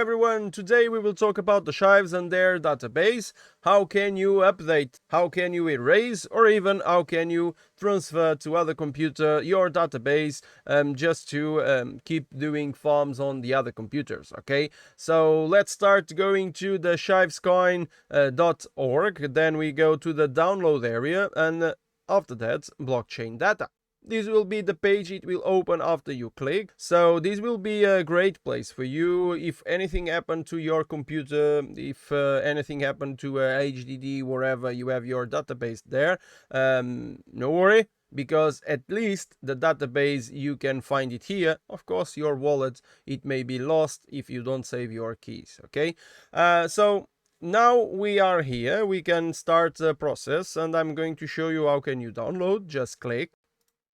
everyone, today we will talk about the Chives and their database. How can you update, how can you erase, or even how can you transfer to other computer your database just to keep doing farms on the other computers, okay? So let's start going to the chivescoin.org, then we go to the download area, and after that, blockchain data. This will be the page it will open after you click. So this will be a great place for you if anything happened to your computer, if anything happened to HDD, wherever you have your database there. No worry, because at least the database you can find it here. Of course, your wallet, it may be lost if you don't save your keys, okay? So now we are here, we can start the process, and I'm going to show you how can you download. Just click.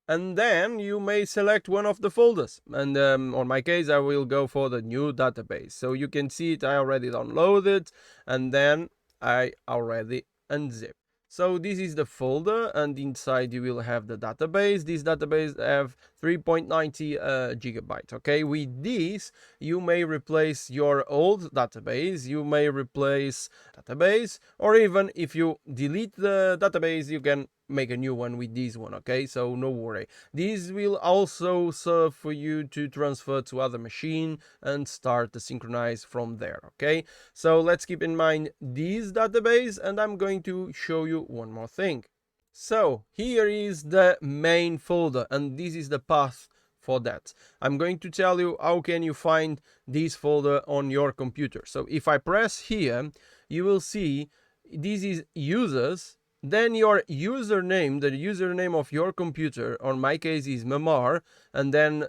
And then you may select one of the folders, and on my case I will go for the new database. So you can see it, I already downloaded, and then I already unzip. So this is the folder, and inside you will have the database. This database have 3.90 gigabyte. Okay, with this you may replace your old database, you may replace database, or even if you delete the database, you can make a new one with this one. Okay, so no worry, this will also serve for you to transfer to other machine and start to synchronize from there. Okay, so let's keep in mind this database, and I'm going to show you one more thing. So here is the main folder, and this is the path for that. I'm going to tell you how can you find this folder on your computer. So if I press here, you will see this is users, then your username, the username of your computer, on my case is memar, and then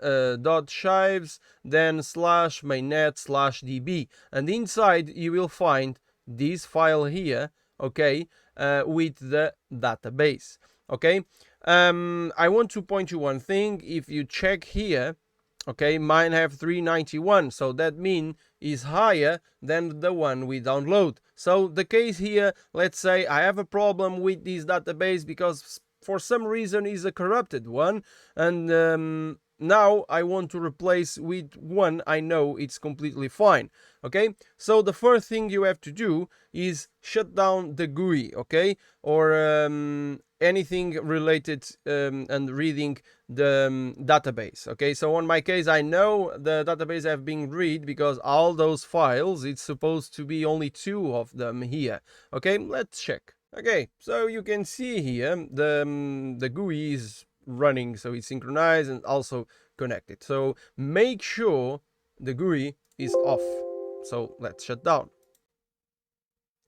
.chives, then /mainnet/db, and inside you will find this file here, okay, with the database. Okay, I want to point you one thing. If you check here, okay, mine have 391, so that mean is higher than the one we download. So the case here, let's say I have a problem with this database because for some reason is a corrupted one, and now I want to replace with one I know it's completely fine. Okay, so the first thing you have to do is shut down the GUI, okay, or anything related and reading the database. Okay, so on my case I know the database have been read because all those files, it's supposed to be only 2 of them here. Okay, let's check. Okay, so you can see here the GUI is running, so it's synchronized and also connected. So make sure the GUI is off. So let's shut down.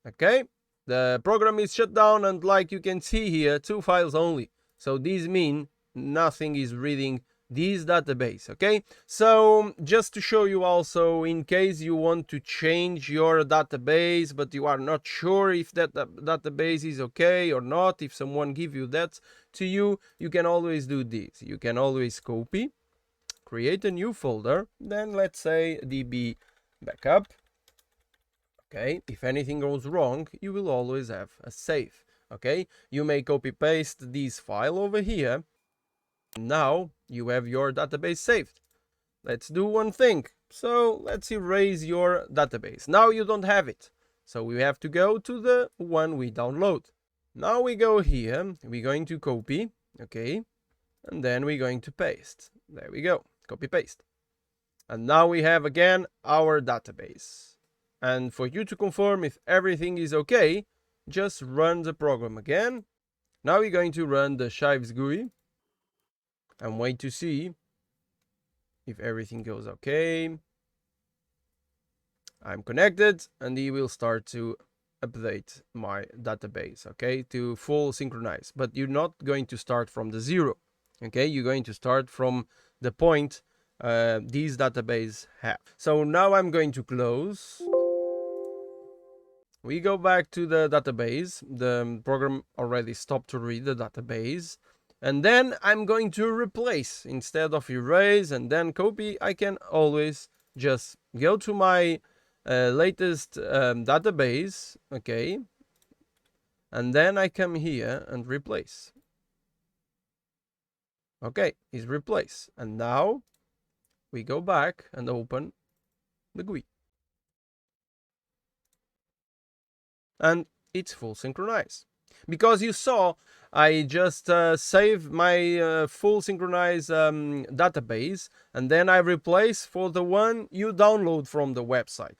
Okay, the program is shut down, and like you can see here, 2 files only. So these mean nothing is reading this database. Okay, so just to show you also, in case you want to change your database but you are not sure if that database is okay or not, if someone give you that to you, you can always do this. You can always copy, create a new folder, then let's say db backup. Okay, if anything goes wrong, you will always have a save. Okay, you may copy paste this file over here. Now you have your database saved. Let's do one thing. So let's erase your database. Now you don't have it. So we have to go to the one we download. Now we go here, we're going to copy, okay, and then we're going to paste. There we go, copy paste. And now we have again our database. And for you to confirm if everything is okay, just run the program again. Now we're going to run the Chives GUI and wait to see if everything goes okay. I'm connected, and he will start to update my database, okay, to full synchronize. But you're not going to start from the 0, okay, you're going to start from the point these database have. So now I'm going to close. We go back to the database. The program already stopped to read the database. And then I'm going to replace. Instead of erase and then copy, I can always just go to my latest database, okay, and then I come here and replace. Okay, is replace. And now we go back and open the GUI. and it's full synchronized. Because you saw, I just save my full synchronized database, and then I replace for the one you download from the website.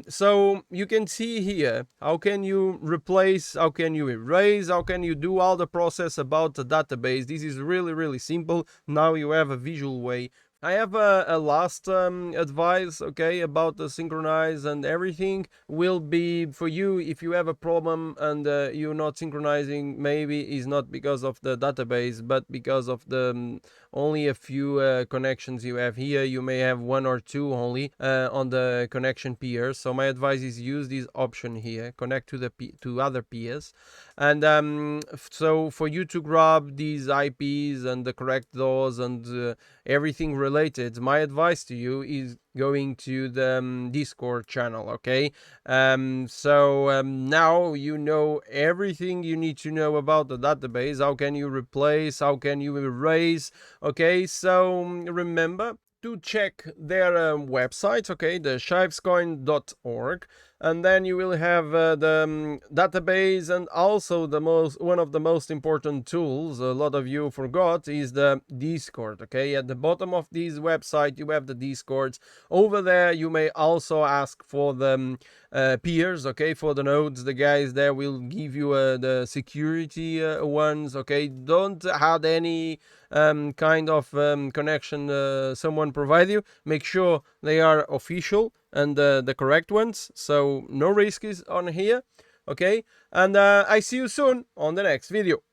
So you can see here, how can you replace, how can you erase, how can you do all the process about the database. This is really simple. Now you have a visual way. I have a last advice, okay, about the synchronize, and everything will be for you. If you have a problem and you're not synchronizing, maybe is not because of the database, but because of the only a few connections you have here. You may have one or two only on the connection peers. So my advice is use this option here, connect to to other peers, and so for you to grab these IPs and the correct doors and everything related, my advice to you is going to the Discord channel, okay? Now you know everything you need to know about the database. How can you replace, how can you erase, okay? So remember to check their website, okay, the chivescoin.org, and then you will have the database, and also one of the most important tools a lot of you forgot is the Discord, okay? At the bottom of this website you have the Discords. Over there you may also ask for the peers, okay, for the nodes. The guys there will give you the security ones, okay? Don't add any kind of connection someone provide you. Make sure they are official and the correct ones, so no risk is on here, okay? And I see you soon on the next video.